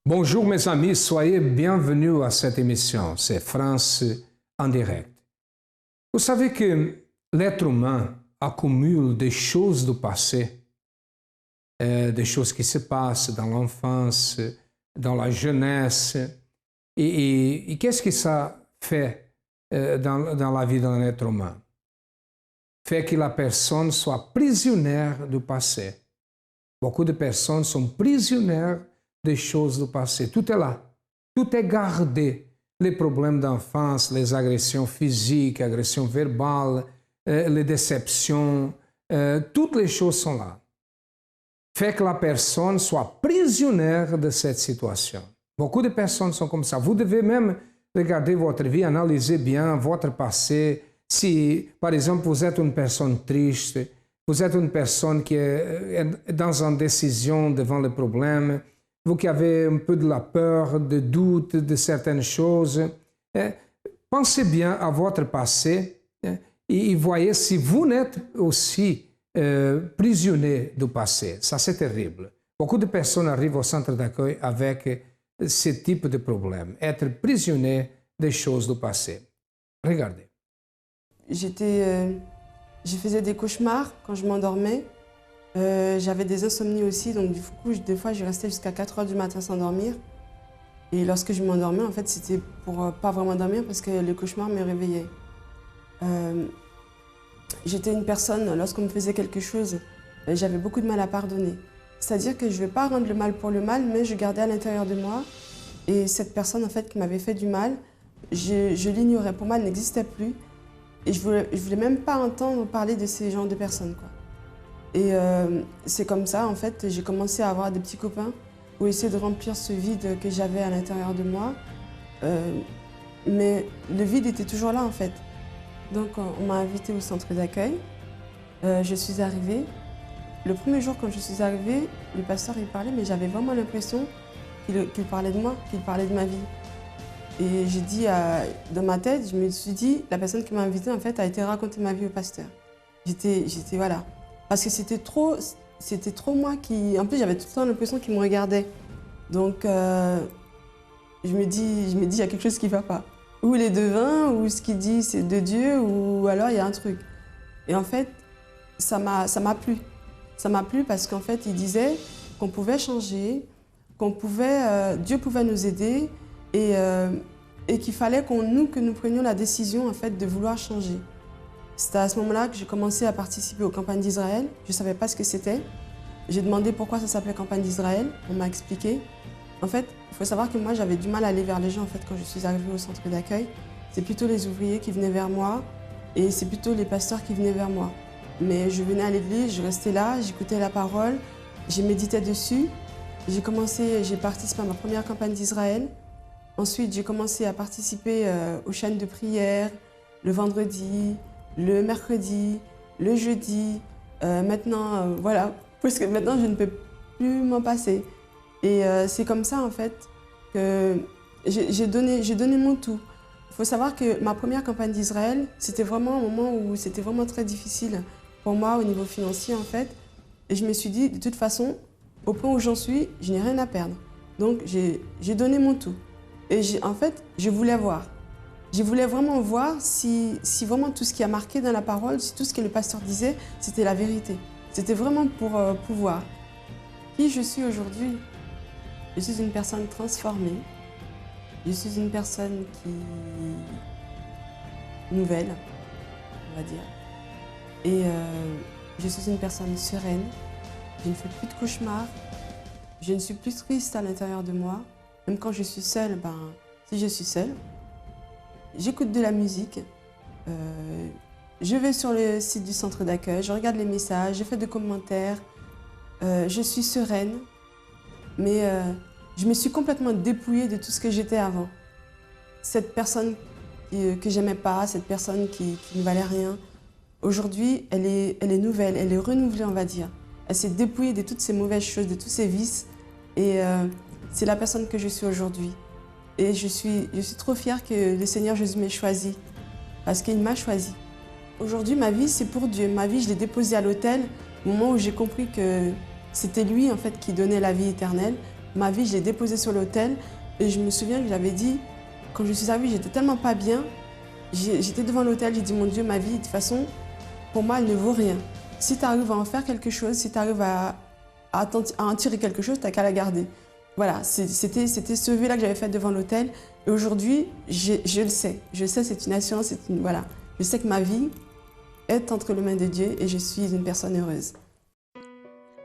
Bonjour mes amis, soyez bienvenus à cette émission, c'est France en direct. Vous savez que l'être humain accumule des choses du passé, des choses qui se passent dans l'enfance, dans la jeunesse. Et qu'est-ce que ça fait dans la vie d'un être humain? Fait que la personne soit prisonnière du passé. Beaucoup de personnes sont prisonnières des choses du passé. Tout est là. Tout est gardé. Les problèmes d'enfance, les agressions physiques, agressions verbales, les déceptions, toutes les choses sont là. Fait que la personne soit prisonnière de cette situation. Beaucoup de personnes sont comme ça. Vous devez même regarder votre vie, analyser bien votre passé. Si, par exemple, vous êtes une personne triste, vous êtes une personne qui est dans une décision devant le problème, vous qui avez un peu de la peur, de doute de certaines choses, pensez bien à votre passé et voyez si vous n'êtes aussi prisonnier du passé. Ça, c'est terrible. Beaucoup de personnes arrivent au centre d'accueil avec ce type de problème, être prisonnier des choses du passé. Regardez. Je faisais des cauchemars quand je m'endormais. J'avais des insomnies aussi, donc du coup, des fois, je restais jusqu'à 4 heures du matin sans dormir. Et lorsque je m'endormais, en fait, c'était pour pas vraiment dormir parce que les cauchemars me réveillaient. J'étais une personne, lorsqu'on me faisait quelque chose, j'avais beaucoup de mal à pardonner. C'est-à-dire que je ne vais pas rendre le mal pour le mal, mais je gardais à l'intérieur de moi. Et cette personne, en fait, qui m'avait fait du mal, je l'ignorais. Pour moi, elle n'existait plus. Et je voulais même pas entendre parler de ces genres de personnes, quoi. Et c'est comme ça, en fait, j'ai commencé à avoir des petits copains pour essayer de remplir ce vide que j'avais à l'intérieur de moi. Mais le vide était toujours là, en fait. Donc, on m'a invitée au centre d'accueil. Je suis arrivée. Le premier jour, quand je suis arrivée, le pasteur, il parlait, mais j'avais vraiment l'impression qu'il parlait de moi, qu'il parlait de ma vie. Et j'ai dit, dans ma tête, je me suis dit, la personne qui m'a invitée, en fait, a été raconter ma vie au pasteur. J'étais voilà. Parce que c'était trop moi qui... En plus, j'avais tout le temps l'impression qu'il me regardait. Donc, je me dis, il y a quelque chose qui ne va pas. Ou il est devin, ou ce qu'il dit, c'est de Dieu, ou alors il y a un truc. Et en fait, ça m'a plu. Ça m'a plu parce qu'en fait, il disait qu'on pouvait changer, Dieu pouvait nous aider, et qu'il fallait que nous prenions la décision, en fait, de vouloir changer. C'était à ce moment-là que j'ai commencé à participer aux campagnes d'Israël. Je ne savais pas ce que c'était. J'ai demandé pourquoi ça s'appelait campagne d'Israël. On m'a expliqué. En fait, il faut savoir que moi, j'avais du mal à aller vers les gens, en fait, quand je suis arrivée au centre d'accueil. C'est plutôt les ouvriers qui venaient vers moi et c'est plutôt les pasteurs qui venaient vers moi. Mais je venais à l'église, je restais là, j'écoutais la parole, j'ai médité dessus. J'ai participé à ma première campagne d'Israël. Ensuite, j'ai commencé à participer aux chaînes de prière, le vendredi, le mercredi, le jeudi. Maintenant, voilà, parce que maintenant, je ne peux plus m'en passer. Et c'est comme ça, en fait, que j'ai donné mon tout. Il faut savoir que ma première campagne d'Israël, c'était vraiment un moment où c'était vraiment très difficile pour moi au niveau financier, en fait. Et je me suis dit, de toute façon, au point où j'en suis, je n'ai rien à perdre. Donc, j'ai donné mon tout. Et en fait, je voulais voir. Je voulais vraiment voir si vraiment tout ce qui a marqué dans la parole, si tout ce que le pasteur disait, c'était la vérité. C'était vraiment pour pouvoir. Qui je suis aujourd'hui? Je suis une personne transformée. Je suis une personne nouvelle, on va dire. Et je suis une personne sereine. Je ne fais plus de cauchemars. Je ne suis plus triste à l'intérieur de moi. Même quand je suis seule, si je suis seule, j'écoute de la musique. Je vais sur le site du centre d'accueil, je regarde les messages, je fais des commentaires. Je suis sereine, mais je me suis complètement dépouillée de tout ce que j'étais avant. Cette personne que j'aimais pas, cette personne qui ne valait rien, aujourd'hui, elle est nouvelle, elle est renouvelée, on va dire. Elle s'est dépouillée de toutes ces mauvaises choses, de tous ces vices. Et c'est la personne que je suis aujourd'hui. Et je suis trop fière que le Seigneur Jésus m'ait choisie, parce qu'il m'a choisie. Aujourd'hui, ma vie, c'est pour Dieu. Ma vie, je l'ai déposée à l'autel au moment où j'ai compris que c'était lui, en fait, qui donnait la vie éternelle. ma vie, je l'ai déposée sur l'autel. Et je me souviens que j'avais dit, quand je suis arrivée, j'étais tellement pas bien. J'étais devant l'autel, j'ai dit, mon Dieu, ma vie, de toute façon, pour moi, elle ne vaut rien. Si tu arrives à en faire quelque chose, si tu arrives à en tirer quelque chose, tu n'as qu'à la garder. Voilà, c'était ce vœu-là que j'avais fait devant l'autel. Et aujourd'hui, je le sais. Je sais, c'est une assurance, voilà. Je sais que ma vie est entre les mains de Dieu et je suis une personne heureuse.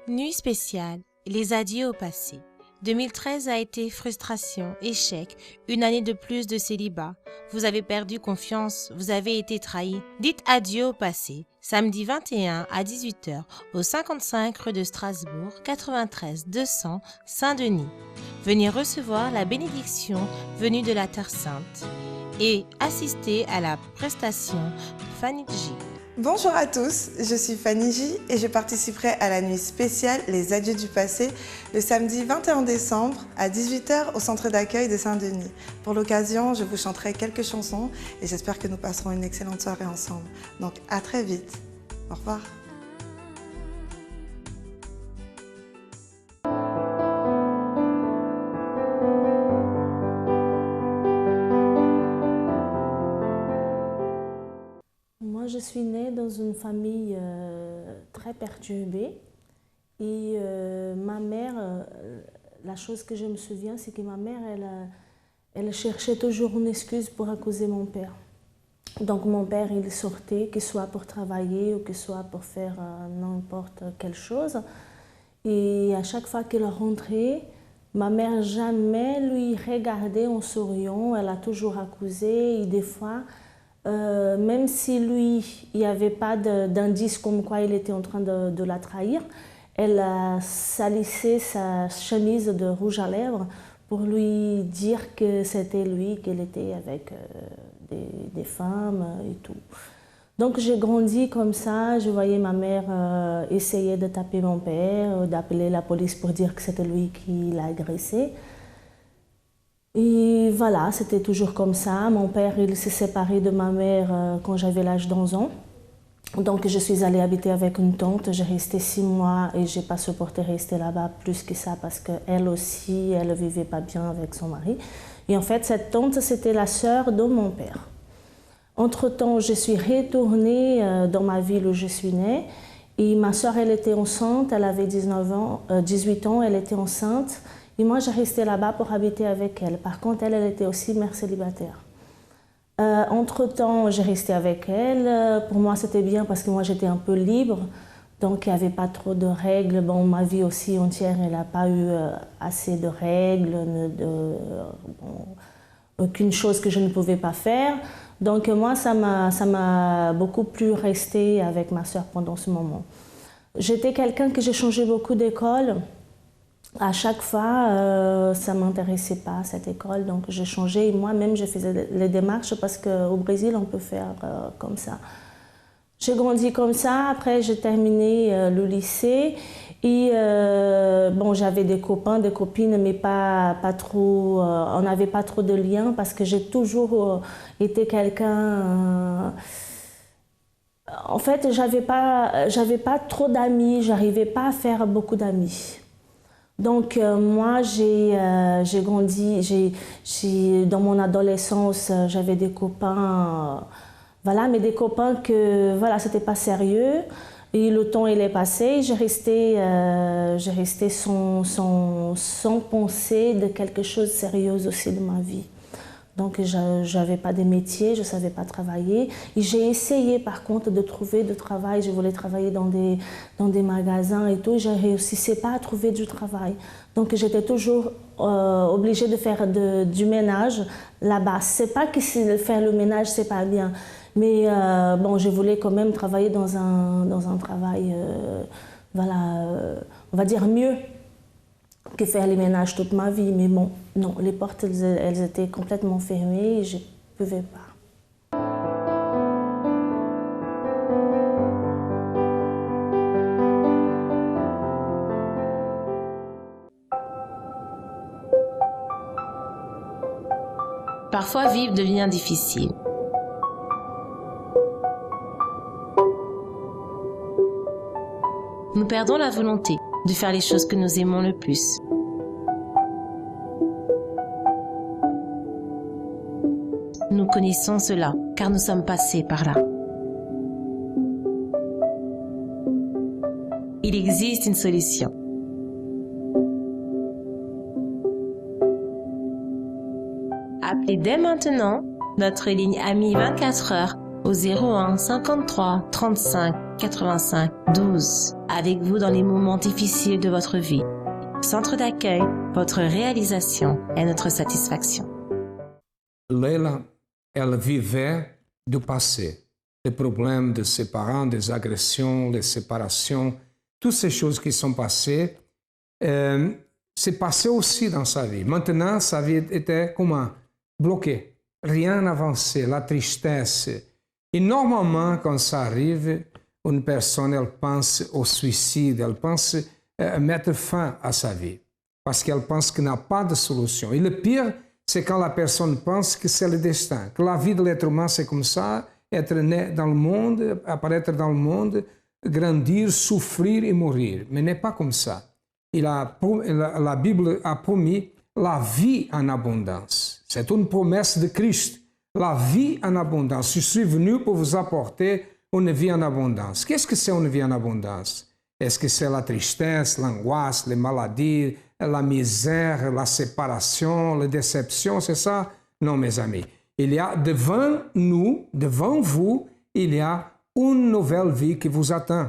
Nuit spéciale, les adieux au passé. 2013 a été frustration, échec, une année de plus de célibat. Vous avez perdu confiance, vous avez été trahi. Dites adieu au passé. Samedi 21 à 18h au 55 rue de Strasbourg, 93 200 Saint-Denis. Venez recevoir la bénédiction venue de la Terre Sainte et assister à la prestation Fanny J. Bonjour à tous, je suis Fanny J et je participerai à la nuit spéciale Les Adieux du passé le samedi 21 décembre à 18h au centre d'accueil de Saint-Denis. Pour l'occasion, je vous chanterai quelques chansons et j'espère que nous passerons une excellente soirée ensemble. Donc à très vite. Au revoir. Moi, je suis née dans une famille très perturbée et ma mère, la chose que je me souviens, c'est que ma mère, elle cherchait toujours une excuse pour accuser mon père. Donc mon père, il sortait, que ce soit pour travailler ou que ce soit pour faire n'importe quelle chose. Et à chaque fois qu'il rentrait, ma mère jamais lui regardait en souriant, elle a toujours accusé et des fois, même si lui, il n'y avait pas d'indice comme quoi il était en train de la trahir, elle a salissé sa chemise de rouge à lèvres pour lui dire que c'était lui, qu'elle était avec des femmes et tout. Donc j'ai grandi comme ça, je voyais ma mère essayer de taper mon père, d'appeler la police pour dire que c'était lui qui l'a agressé. Et voilà, c'était toujours comme ça. Mon père, il s'est séparé de ma mère quand j'avais l'âge d'11 ans. Donc je suis allée habiter avec une tante, j'ai resté 6 mois et j'ai pas supporté rester là-bas plus que ça parce qu'elle aussi, elle ne vivait pas bien avec son mari. Et en fait, cette tante, c'était la sœur de mon père. Entre-temps, je suis retournée dans ma ville où je suis née et ma sœur, elle était enceinte, elle avait 18 ans, elle était enceinte. Et moi, j'ai resté là-bas pour habiter avec elle. Par contre, elle était aussi mère célibataire. Entre-temps, j'ai resté avec elle. Pour moi, c'était bien parce que moi, j'étais un peu libre. Donc, il n'y avait pas trop de règles. Bon, ma vie aussi entière, elle n'a pas eu assez de règles, aucune chose que je ne pouvais pas faire. Donc, moi, ça m'a beaucoup plus resté avec ma sœur pendant ce moment. J'étais quelqu'un que j'ai changé beaucoup d'école. À chaque fois, ça ne m'intéressait pas, cette école, donc j'ai changé. Moi-même, je faisais les démarches parce qu'au Brésil, on peut faire comme ça. J'ai grandi comme ça, après j'ai terminé le lycée. Et bon, j'avais des copains, des copines, mais pas trop, on n'avait pas trop de liens parce que j'ai toujours été quelqu'un... en fait, j'avais pas trop d'amis, j'arrivais pas à faire beaucoup d'amis. Donc moi, j'ai grandi, dans mon adolescence, j'avais des copains, voilà, mais des copains que, voilà, c'était pas sérieux. Et le temps, il est passé, j'ai resté sans penser de quelque chose de sérieux aussi de ma vie. Donc je n'avais pas de métier, je ne savais pas travailler. Et j'ai essayé par contre de trouver du travail, je voulais travailler dans des magasins et tout, je ne réussissais pas à trouver du travail. Donc j'étais toujours obligée de faire du ménage là-bas. C'est pas que faire le ménage, c'est pas bien. Mais bon, je voulais quand même travailler dans un travail, voilà, on va dire mieux que faire les ménages toute ma vie. Mais bon, non, les portes, elles étaient complètement fermées et je ne pouvais pas. Parfois, vivre devient difficile. Nous perdons la volonté de faire les choses que nous aimons le plus. connaissons cela, car nous sommes passés par là. Il existe une solution. Appelez dès maintenant notre ligne Amie 24 heures au 01 53 35 85 12. Avec vous dans les moments difficiles de votre vie. Centre d'accueil, votre réalisation est notre satisfaction. Leila, elle vivait du passé. Les problèmes de ses parents, des agressions, les séparations, toutes ces choses qui sont passées, c'est passé aussi dans sa vie. Maintenant, sa vie était comment? Bloquée. Rien n'avançait, la tristesse. Et normalement, quand ça arrive, une personne, elle pense au suicide, elle pense mettre fin à sa vie. Parce qu'elle pense qu'il n'y a pas de solution. Et le pire, c'est quand la personne pense que c'est le destin, que la vie de l'être humain, c'est comme ça, être né dans le monde, apparaître dans le monde, grandir, souffrir et mourir. Mais n'est pas comme ça. La Bible a promis la vie en abondance. C'est une promesse de Christ. La vie en abondance. Je suis venu pour vous apporter une vie en abondance. Qu'est-ce que c'est une vie en abondance? Est-ce que c'est la tristesse, l'angoisse, les maladies, la misère, la séparation, la déception? C'est ça? Non, mes amis. Il y a devant nous, devant vous, il y a une nouvelle vie qui vous attend.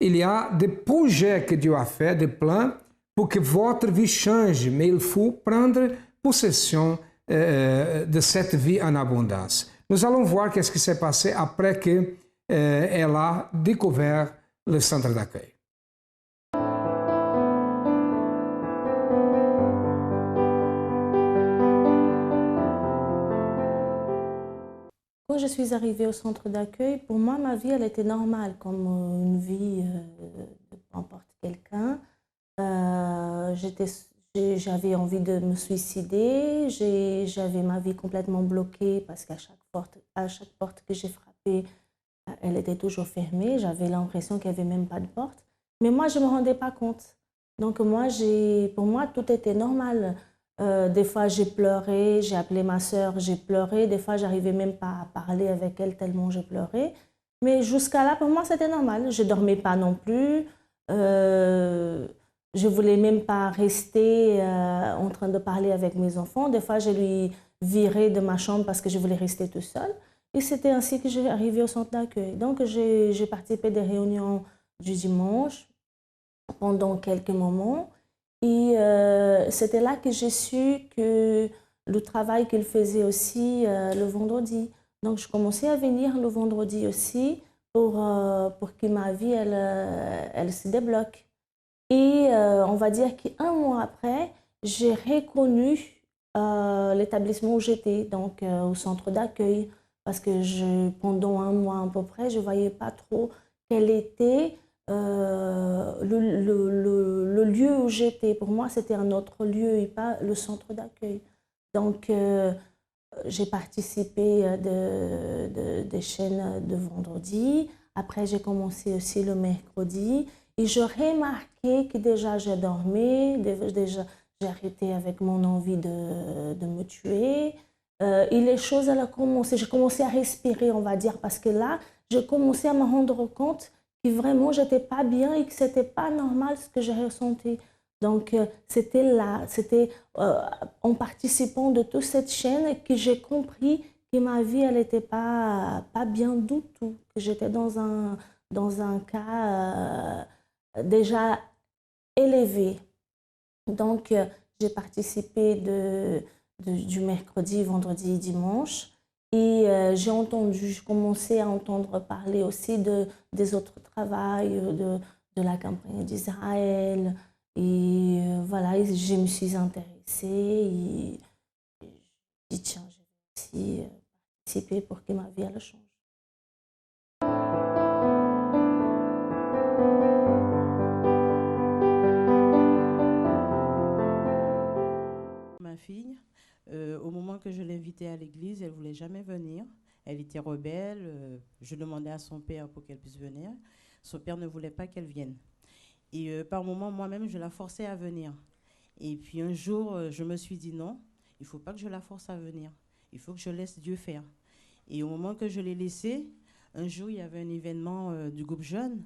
Il y a des projets que Dieu a fait, des plans, pour que votre vie change. Mais il faut prendre possession de cette vie en abondance. Nous allons voir qu'est-ce qui s'est passé après qu'elle a découvert le centre d'accueil. Quand je suis arrivée au centre d'accueil, pour moi, ma vie, elle était normale, comme une vie de n'importe quelqu'un. J'avais envie de me suicider, j'avais ma vie complètement bloquée parce qu'à chaque porte que j'ai frappée, elle était toujours fermée. J'avais l'impression qu'il n'y avait même pas de porte. Mais moi, je ne me rendais pas compte. Donc pour moi, tout était normal. Des fois, j'ai pleuré, j'ai appelé ma sœur, j'ai pleuré. Des fois, j'arrivais même pas à parler avec elle tellement je pleurais. Mais jusqu'à là, pour moi, c'était normal. Je ne dormais pas non plus. Je ne voulais même pas rester en train de parler avec mes enfants. Des fois, je lui virais de ma chambre parce que je voulais rester toute seule. Et c'était ainsi que j'ai arrivé au centre d'accueil. Donc, j'ai participé des réunions du dimanche pendant quelques moments. Et c'était là que j'ai su que le travail qu'il faisait aussi le vendredi. Donc, je commençais à venir le vendredi aussi pour que ma vie, elle se débloque. Et on va dire qu'un mois après, j'ai reconnu l'établissement où j'étais, donc au centre d'accueil, parce que pendant un mois à peu près, je ne voyais pas trop quel était le lieu où j'étais. Pour moi, c'était un autre lieu et pas le centre d'accueil. Donc, j'ai participé à des chaînes de vendredi. Après, j'ai commencé aussi le mercredi. Et je remarquais que déjà, je dormais, déjà, j'ai arrêté avec mon envie de me tuer. Et les choses, j'ai commencé à respirer, on va dire, parce que là, j'ai commencé à me rendre compte que vraiment, je n'étais pas bien et que ce n'était pas normal ce que j'ai ressenti. Donc, c'était en participant de toute cette chaîne que j'ai compris que ma vie, elle n'était pas bien du tout, que j'étais dans un cas déjà élevé. Donc, j'ai participé du mercredi, vendredi et dimanche. Et j'ai commencé à entendre parler aussi des autres travails, de la campagne d'Israël. Et voilà, je me suis intéressée et je me suis dit, tiens, je vais aussi participer pour que ma vie elle change. Ma fille, au moment que je l'invitais à l'église, elle ne voulait jamais venir. Elle était rebelle. Je demandais à son père pour qu'elle puisse venir. Son père ne voulait pas qu'elle vienne. Et par moments, moi-même, je la forçais à venir. Et puis un jour, je me suis dit non, il ne faut pas que je la force à venir. Il faut que je laisse Dieu faire. Et au moment que je l'ai laissé, un jour, il y avait un événement du groupe jeune.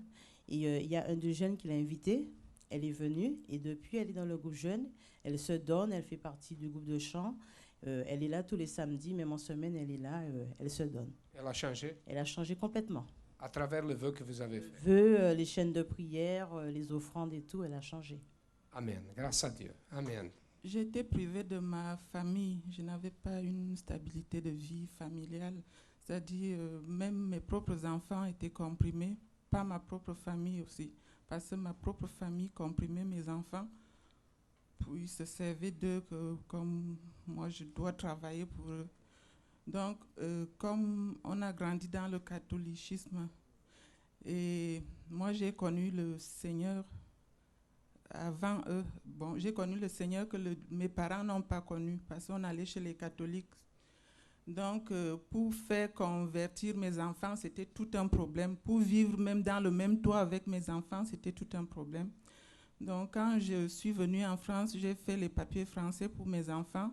Et il y a un des jeunes qui l'a invitée. Elle est venue et depuis, elle est dans le groupe jeune. Elle se donne, elle fait partie du groupe de chant. Elle est là tous les samedis, même en semaine, elle est là, elle se donne. Elle a changé Elle a changé complètement. à travers le vœu que vous avez fait. Vœux, les chaînes de prière, les offrandes et tout, elle a changé. Amen. Grâce à Dieu. Amen. J'étais privée de ma famille. Je n'avais pas une stabilité de vie familiale. C'est-à-dire, même mes propres enfants étaient comprimés, pas ma propre famille aussi. Parce que ma propre famille comprimait mes enfants. Puis se servait d'eux comme moi, je dois travailler pour eux. Donc, comme on a grandi dans le catholicisme, et moi j'ai connu le Seigneur avant eux. Bon, j'ai connu le Seigneur que mes parents n'ont pas connu parce qu'on allait chez les catholiques. Donc, pour faire convertir mes enfants, c'était tout un problème. Pour vivre même dans le même toit avec mes enfants, c'était tout un problème. Donc, quand je suis venue en France, j'ai fait les papiers français pour mes enfants.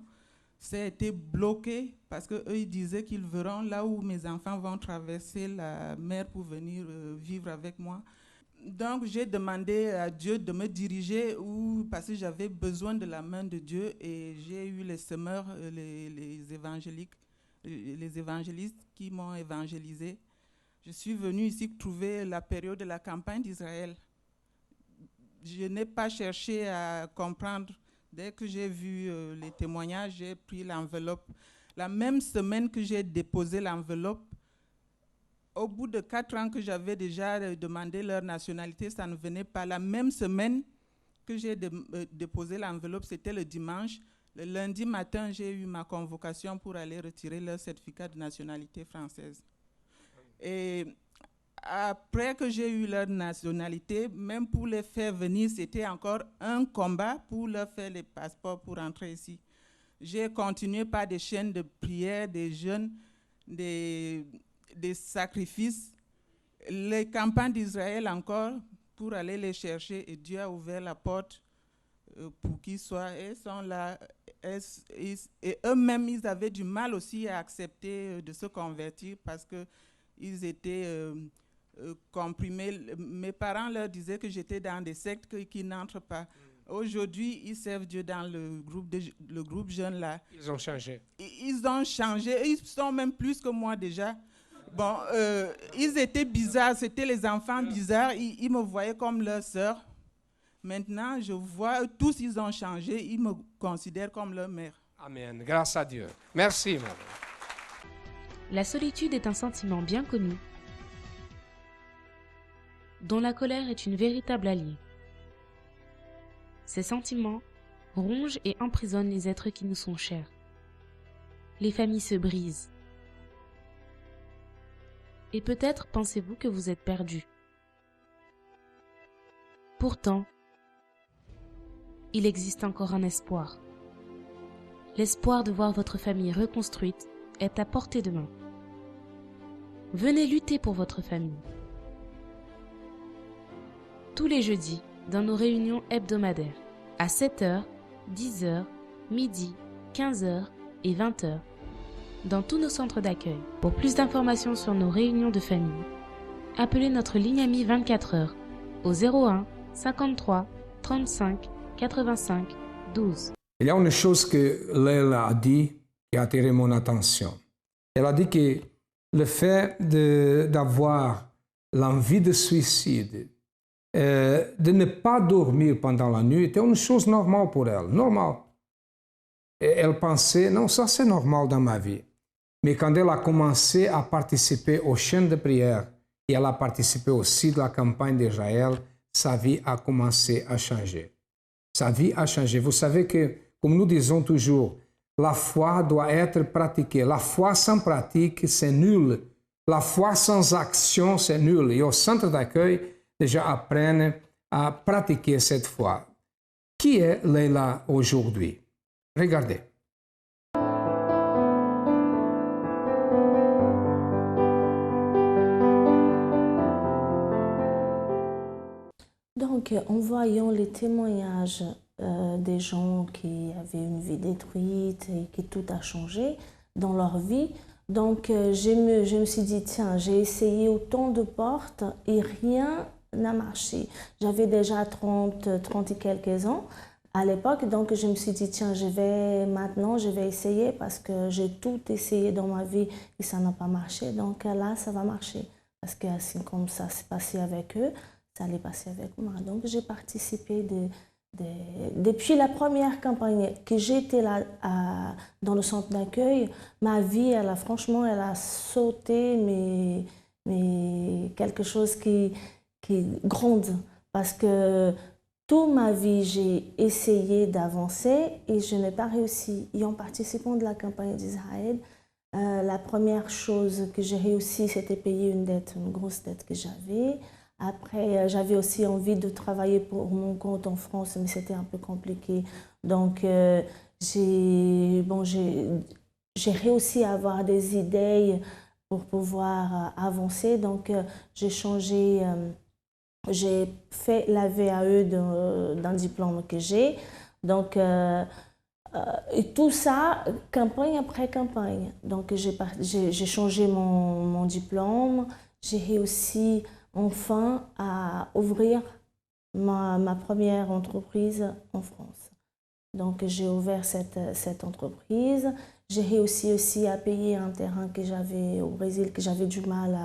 Ça a été bloqué parce qu'eux, ils disaient qu'ils verront là où mes enfants vont traverser la mer pour venir vivre avec moi. Donc, j'ai demandé à Dieu de me diriger parce que j'avais besoin de la main de Dieu et j'ai eu les semeurs, les évangélistes qui m'ont évangélisé. Je suis venue ici trouver la période de la campagne d'Israël. Je n'ai pas cherché à comprendre. Dès que j'ai vu les témoignages, j'ai pris l'enveloppe. La même semaine que j'ai déposé l'enveloppe, au bout de 4 ans que j'avais déjà demandé leur nationalité, ça ne venait pas. La même semaine que j'ai déposé l'enveloppe, c'était le dimanche. Le lundi matin, j'ai eu ma convocation pour aller retirer leur certificat de nationalité française. Et après que j'ai eu leur nationalité, même pour les faire venir, c'était encore un combat pour leur faire les passeports pour entrer ici. J'ai continué par des chaînes de prière, des jeûnes, des sacrifices, les campagnes d'Israël encore pour aller les chercher. Et Dieu a ouvert la porte pour qu'ils soient. Ils sont là. Et eux-mêmes, ils avaient du mal aussi à accepter de se convertir parce qu'ils étaient comprimés. Mes parents leur disaient que j'étais dans des sectes qui n'entrent pas. Aujourd'hui, ils servent Dieu dans le groupe jeune là. Ils ont changé. Ils ont changé. Ils sont même plus que moi déjà. Bon, ils étaient bizarres. C'était les enfants bizarres. Ils me voyaient comme leur sœur. Maintenant, je vois, tous ils ont changé. Ils me considèrent comme leur mère. Amen. Grâce à Dieu. Merci, madame. La solitude est un sentiment bien connu, dont la colère est une véritable alliée. Ces sentiments rongent et emprisonnent les êtres qui nous sont chers. Les familles se brisent. Et peut-être pensez-vous que vous êtes perdu. Pourtant, il existe encore un espoir. L'espoir de voir votre famille reconstruite est à portée de main. Venez lutter pour votre famille. Tous les jeudis, dans nos réunions hebdomadaires, à 7h, 10h, midi, 15h et 20h, dans tous nos centres d'accueil. Pour plus d'informations sur nos réunions de famille, appelez notre ligne amie 24h au 01 53 35 85 12. Il y a une chose que Leila a dit qui a attiré mon attention. Elle a dit que le fait d'avoir l'envie de suicide, de ne pas dormir pendant la nuit, était une chose normale pour elle, normale. Et elle pensait, non, ça c'est normal dans ma vie. Mais quand elle a commencé à participer aux chaînes de prière et elle a participé aussi de la campagne d'Israël, sa vie a commencé à changer. Sa vie a changé. Vous savez que, comme nous disons toujours, la foi doit être pratiquée. La foi sans pratique, c'est nul. La foi sans action, c'est nul. Et au centre d'accueil, déjà apprennent à pratiquer cette foi. Qui est Leila aujourd'hui? Regardez. Donc, en voyant les témoignages des gens qui avaient une vie détruite et que tout a changé, dans leur vie. Donc, je me suis dit, tiens, j'ai essayé autant de portes et rien n'a marché. J'avais déjà 30 et quelques ans à l'époque, donc je me suis dit, tiens, je vais essayer parce que j'ai tout essayé dans ma vie et ça n'a pas marché. Donc là, ça va marcher. Parce que c'est comme ça s'est passé avec eux, ça allait passer avec moi. Donc j'ai participé depuis la première campagne que j'étais là dans le centre d'accueil. Ma vie, franchement, elle a sauté, mais quelque chose qui est grande. Parce que toute ma vie, j'ai essayé d'avancer et je n'ai pas réussi. Et en participant de la campagne d'Israël, la première chose que j'ai réussi, c'était payer une grosse dette que j'avais. Après, j'avais aussi envie de travailler pour mon compte en France, mais c'était un peu compliqué. Donc, j'ai réussi à avoir des idées pour pouvoir avancer. Donc, j'ai changé... J'ai fait la VAE d'un diplôme que j'ai. Donc, et tout ça, campagne après campagne. Donc, j'ai changé mon diplôme. J'ai réussi enfin à ouvrir ma première entreprise en France. Donc, j'ai ouvert cette entreprise. J'ai réussi aussi à payer un terrain que j'avais au Brésil, que j'avais du mal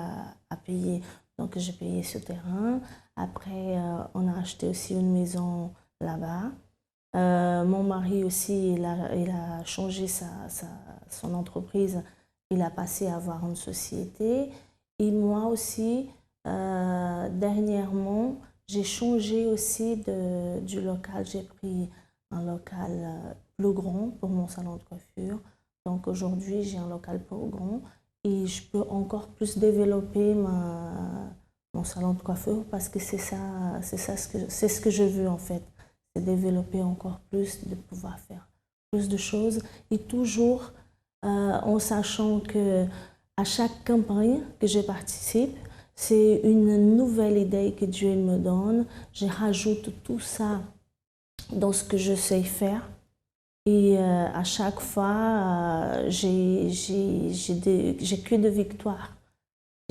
à payer. Donc, j'ai payé ce terrain. Après, on a acheté aussi une maison là-bas. Mon mari aussi, il a changé son entreprise. Il a passé à avoir une société. Et moi aussi, dernièrement, j'ai changé aussi du local. J'ai pris un local plus grand pour mon salon de coiffure. Donc aujourd'hui, j'ai un local plus grand et je peux encore plus développer mon salon de coiffure parce que c'est ce que je veux en fait. C'est développer encore plus, de pouvoir faire plus de choses et toujours en sachant que à chaque campagne que je participe, c'est une nouvelle idée que Dieu me donne. Je rajoute tout ça dans ce que je sais faire. Et à chaque fois, j'ai que de victoires.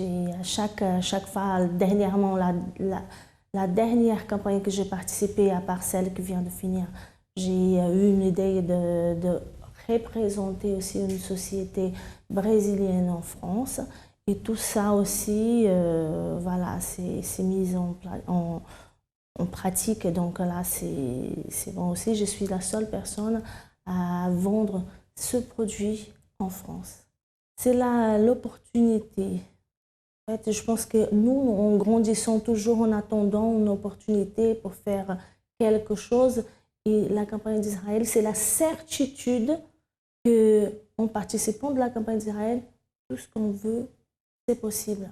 À chaque fois, dernièrement, la dernière campagne que j'ai participé, à part celle qui vient de finir, j'ai eu une idée de représenter aussi une société brésilienne en France. Et tout ça aussi, voilà, c'est mis en pratique. Donc là, c'est bon aussi. Je suis la seule personne à vendre ce produit en France. C'est l'opportunité. En fait, je pense que nous, en grandissant toujours en attendant une opportunité pour faire quelque chose. Et la campagne d'Israël, c'est la certitude qu'en participant de la campagne d'Israël, tout ce qu'on veut, c'est possible.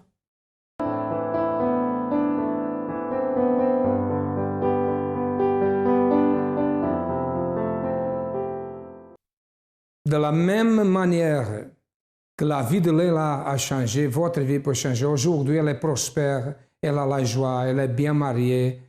De la même manière que la vie de Leila a changé, votre vie peut changer. Aujourd'hui, elle est prospère, elle a la joie, elle est bien mariée.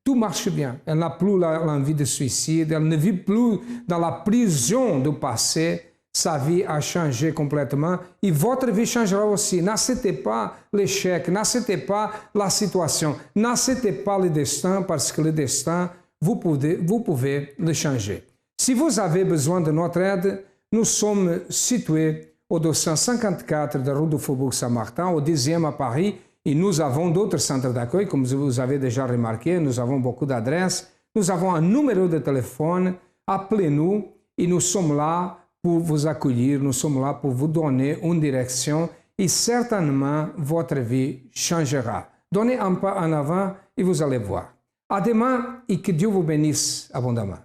Tout marche bien. Elle n'a plus l'envie de suicide, elle ne vit plus dans la prison du passé. Sa vie a changé complètement et votre vie changera aussi. N'acceptez pas l'échec, n'acceptez pas la situation, n'acceptez pas le destin parce que le destin, vous pouvez le changer. Si vous avez besoin de notre aide, nous sommes situés au 254 de rue du Faubourg Saint-Martin, au 10e à Paris, et nous avons d'autres centres d'accueil, comme vous avez déjà remarqué, nous avons beaucoup d'adresses, nous avons un numéro de téléphone, appelez-nous et nous sommes là pour vous accueillir, nous sommes là pour vous donner une direction et certainement votre vie changera. Donnez un pas en avant et vous allez voir. À demain et que Dieu vous bénisse abondamment.